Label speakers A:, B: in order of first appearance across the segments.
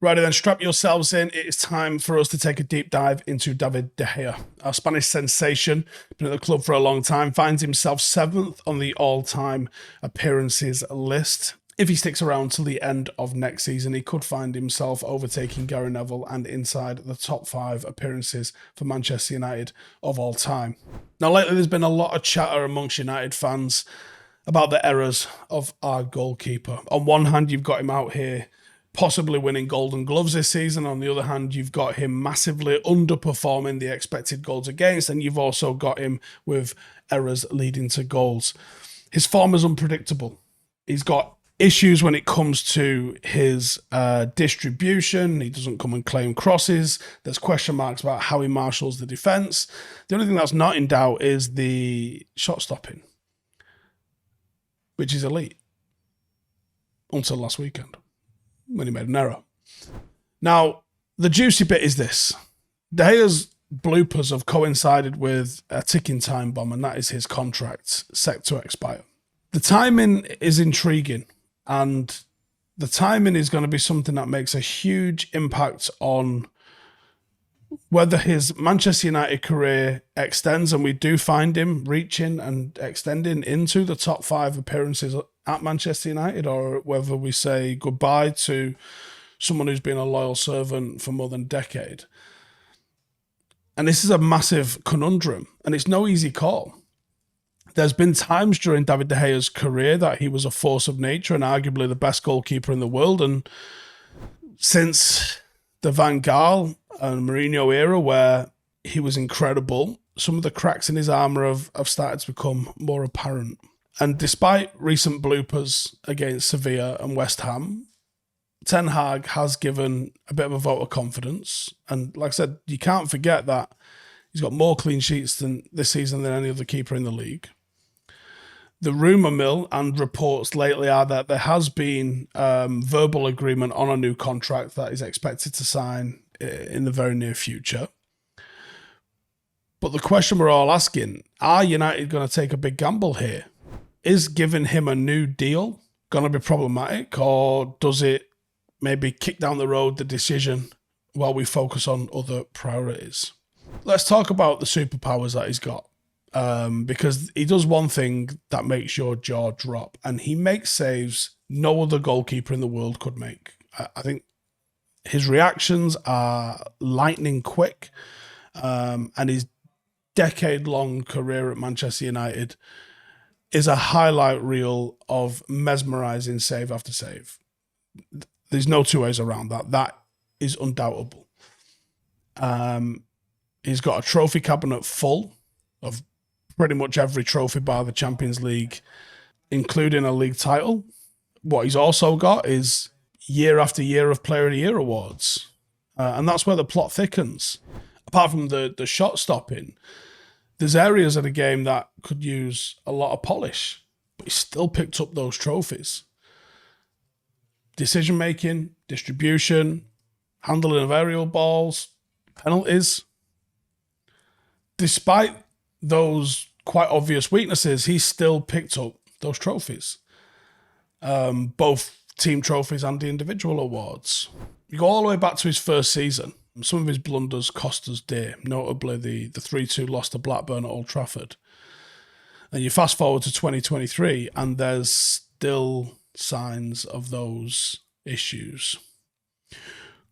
A: Righty then, strap yourselves in. It is time for us to take a deep dive into David De Gea. Our Spanish sensation, been at the club for a long time, finds himself 7th on the all-time appearances list. If he sticks around till the end of next season, he could find himself overtaking Gary Neville and inside the top 5 appearances for Manchester United of all time. Now, lately there's been a lot of chatter amongst United fans about the errors of our goalkeeper. On one hand, you've got him out here possibly winning Golden Gloves this season. On the other hand, you've got him massively underperforming the expected goals against, and you've also got him with errors leading to goals. His form is unpredictable. He's got issues when it comes to his distribution. He doesn't come and claim crosses. There's question marks about how he marshals the defence. The only thing that's not in doubt is the shot stopping, which is elite until last weekend, when he made an error. Now, the juicy bit is this. De Gea's bloopers have coincided with a ticking time bomb, and that is his contract set to expire. The timing is intriguing, and the timing is going to be something that makes a huge impact on whether his Manchester United career extends, and we do find him reaching and extending into the top 5 appearances at Manchester United, or whether we say goodbye to someone who's been a loyal servant for more than a decade. And this is a massive conundrum, and it's no easy call. There's been times during David De Gea's career that he was a force of nature and arguably the best goalkeeper in the world. And since the Van Gaal and Mourinho era, where he was incredible, some of the cracks in his armour have started to become more apparent. And despite recent bloopers against Sevilla and West Ham, Ten Hag has given a bit of a vote of confidence. And like I said, you can't forget that he's got more clean sheets this season than any other keeper in the league. The rumour mill and reports lately are that there has been verbal agreement on a new contract that is expected to sign in the very near future. But the question we're all asking, are United going to take a big gamble here? Is giving him a new deal going to be problematic, or does it maybe kick down the road the decision while we focus on other priorities? Let's talk about the superpowers that he's got. Because he does one thing that makes your jaw drop, and he makes saves no other goalkeeper in the world could make. I think his reactions are lightning quick, and his decade-long career at Manchester United is a highlight reel of mesmerising save after save. There's no two ways around that. That is undoubtable. He's got a trophy cabinet full of pretty much every trophy bar the Champions League, including a league title. What he's also got is year after year of Player of the Year awards. And that's where the plot thickens. Apart from the shot stopping, there's areas of the game that could use a lot of polish, but he still picked up those trophies. Decision-making, distribution, handling of aerial balls, penalties. Despite those quite obvious weaknesses, he still picked up those trophies. Both team trophies and the individual awards. You go all the way back to his first season. Some of his blunders cost us dear, notably the 3-2 loss to Blackburn at Old Trafford. And you fast forward to 2023, and there's still signs of those issues.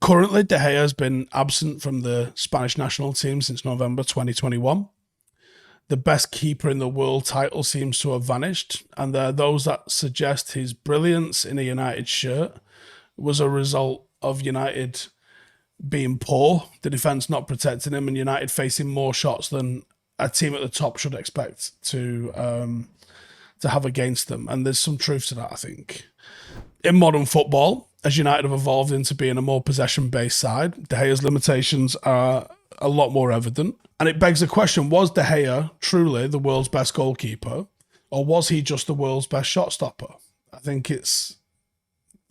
A: Currently, De Gea has been absent from the Spanish national team since November 2021. The best keeper in the world title seems to have vanished, and there are those that suggest his brilliance in a United shirt was a result of United being poor, the defence not protecting him, and United facing more shots than a team at the top should expect to have against them. And there's some truth to that, I think. In modern football, as United have evolved into being a more possession-based side, De Gea's limitations are a lot more evident. And it begs the question, was De Gea truly the world's best goalkeeper, or was he just the world's best shot stopper? I think it's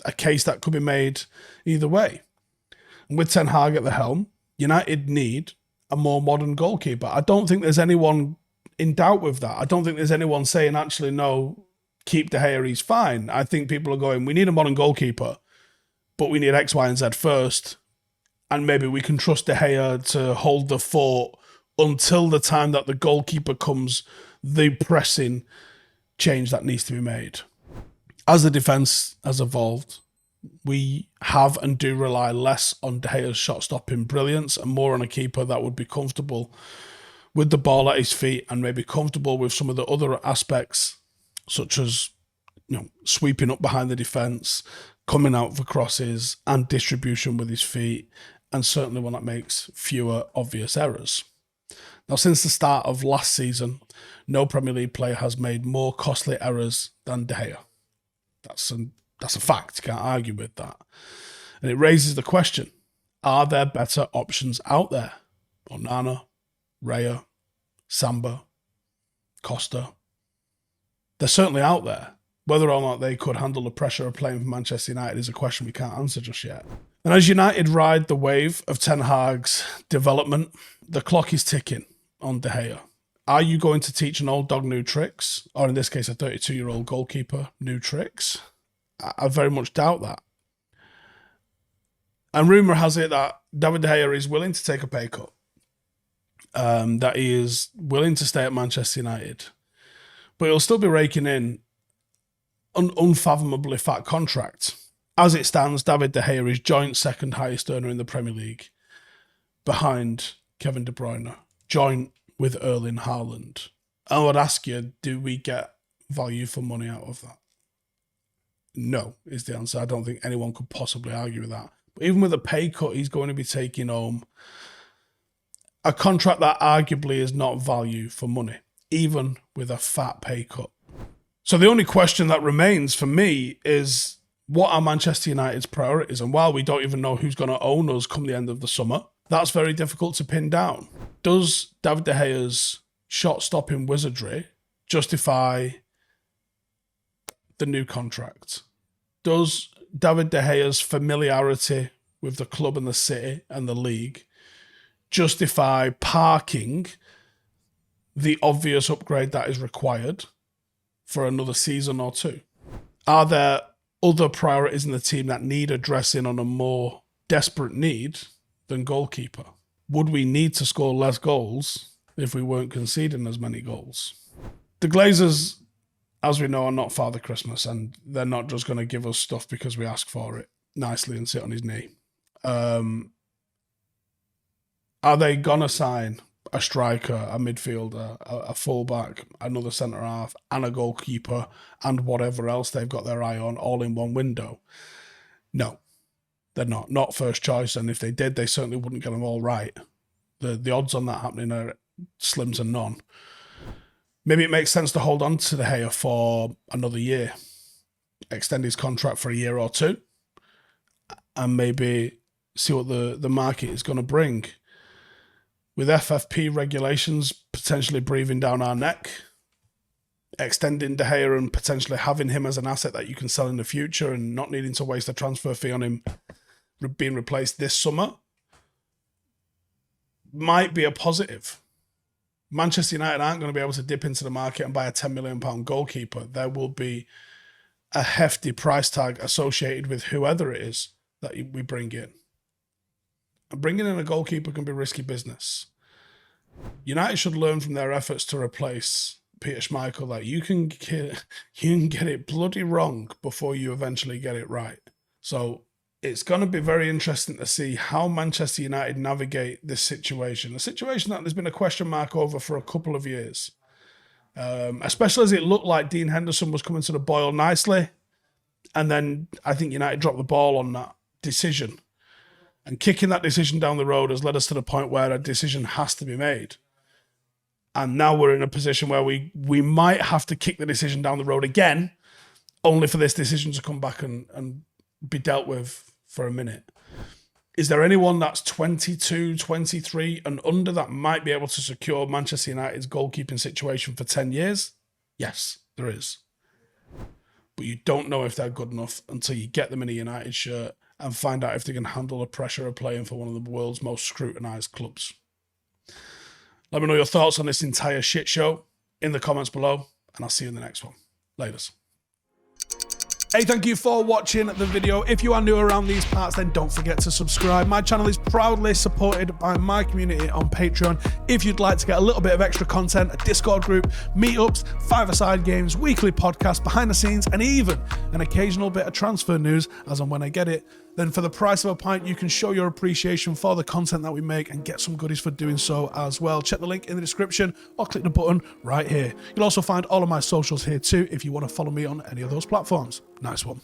A: a case that could be made either way. And with Ten Hag at the helm, United need a more modern goalkeeper. I don't think there's anyone in doubt with that. I don't think there's anyone saying, actually, no, keep De Gea, he's fine. I think people are going, we need a modern goalkeeper, but we need X, Y, and Z first. And maybe we can trust De Gea to hold the fort until the time that the goalkeeper comes, the pressing change that needs to be made. As the defence has evolved, we have and do rely less on De Gea's shot-stopping brilliance and more on a keeper that would be comfortable with the ball at his feet and maybe comfortable with some of the other aspects, such as sweeping up behind the defence, coming out for crosses and distribution with his feet, and certainly one that makes fewer obvious errors. Now, since the start of last season, no Premier League player has made more costly errors than De Gea. That's a fact. You can't argue with that. And it raises the question, are there better options out there? Onana, Raya, Samba, Costa. They're certainly out there. Whether or not they could handle the pressure of playing for Manchester United is a question we can't answer just yet. And as United ride the wave of Ten Hag's development, the clock is ticking on De Gea. Are you going to teach an old dog new tricks? Or in this case, a 32-year-old goalkeeper new tricks? I very much doubt that. And rumour has it that David De Gea is willing to take a pay cut. That he is willing to stay at Manchester United. But he'll still be raking in an unfathomably fat contract. As it stands, David De Gea is joint second highest earner in the Premier League, behind Kevin De Bruyne, joint with Erling Haaland. I would ask you, do we get value for money out of that? No, is the answer. I don't think anyone could possibly argue with that. But even with a pay cut, he's going to be taking home a contract that arguably is not value for money, even with a fat pay cut. So the only question that remains for me is, what are Manchester United's priorities? And while we don't even know who's going to own us come the end of the summer, that's very difficult to pin down. Does David De Gea's shot-stopping wizardry justify the new contract? Does David De Gea's familiarity with the club and the city and the league justify parking the obvious upgrade that is required for another season or two? Are there other priorities in the team that need addressing on a more desperate need than goalkeeper? Would we need to score less goals if we weren't conceding as many goals? The Glazers, as we know, are not Father Christmas, and they're not just going to give us stuff because we ask for it nicely and sit on his knee. Are they going to sign a striker, a midfielder, a fullback, another centre-half, and a goalkeeper, and whatever else they've got their eye on all in one window? No, they're not. Not first choice, and if they did, they certainly wouldn't get them all right. The odds on that happening are slim to none. Maybe it makes sense to hold on to De Gea for another year, extend his contract for a year or two, and maybe see what the market is going to bring. With FFP regulations potentially breathing down our neck, extending De Gea and potentially having him as an asset that you can sell in the future and not needing to waste a transfer fee on him being replaced this summer might be a positive. Manchester United aren't going to be able to dip into the market and buy a £10 million goalkeeper. There will be a hefty price tag associated with whoever it is that we bring in. And bringing in a goalkeeper can be risky business. United should learn from their efforts to replace Peter Schmeichel that you can get it bloody wrong before you eventually get it right. So it's going to be very interesting to see how Manchester United navigate this situation. A situation that there's been a question mark over for a couple of years. Especially as it looked like Dean Henderson was coming to the boil nicely. And then I think United dropped the ball on that decision. And kicking that decision down the road has led us to the point where a decision has to be made. And now we're in a position where we might have to kick the decision down the road again, only for this decision to come back and be dealt with for a minute. Is there anyone that's 22, 23 and under that might be able to secure Manchester United's goalkeeping situation for 10 years? Yes, there is. But you don't know if they're good enough until you get them in a United shirt and find out if they can handle the pressure of playing for one of the world's most scrutinised clubs. Let me know your thoughts on this entire shit show in the comments below, and I'll see you in the next one. Laters. Hey, thank you for watching the video. If you are new around these parts, then don't forget to subscribe. My channel is proudly supported by my community on Patreon. If you'd like to get a little bit of extra content, a Discord group, meetups, five-a-side games, weekly podcasts, behind the scenes, and even an occasional bit of transfer news as and when I get it, then for the price of a pint, you can show your appreciation for the content that we make and get some goodies for doing so as well. Check the link in the description or click the button right here. You'll also find all of my socials here too if you want to follow me on any of those platforms. Nice one.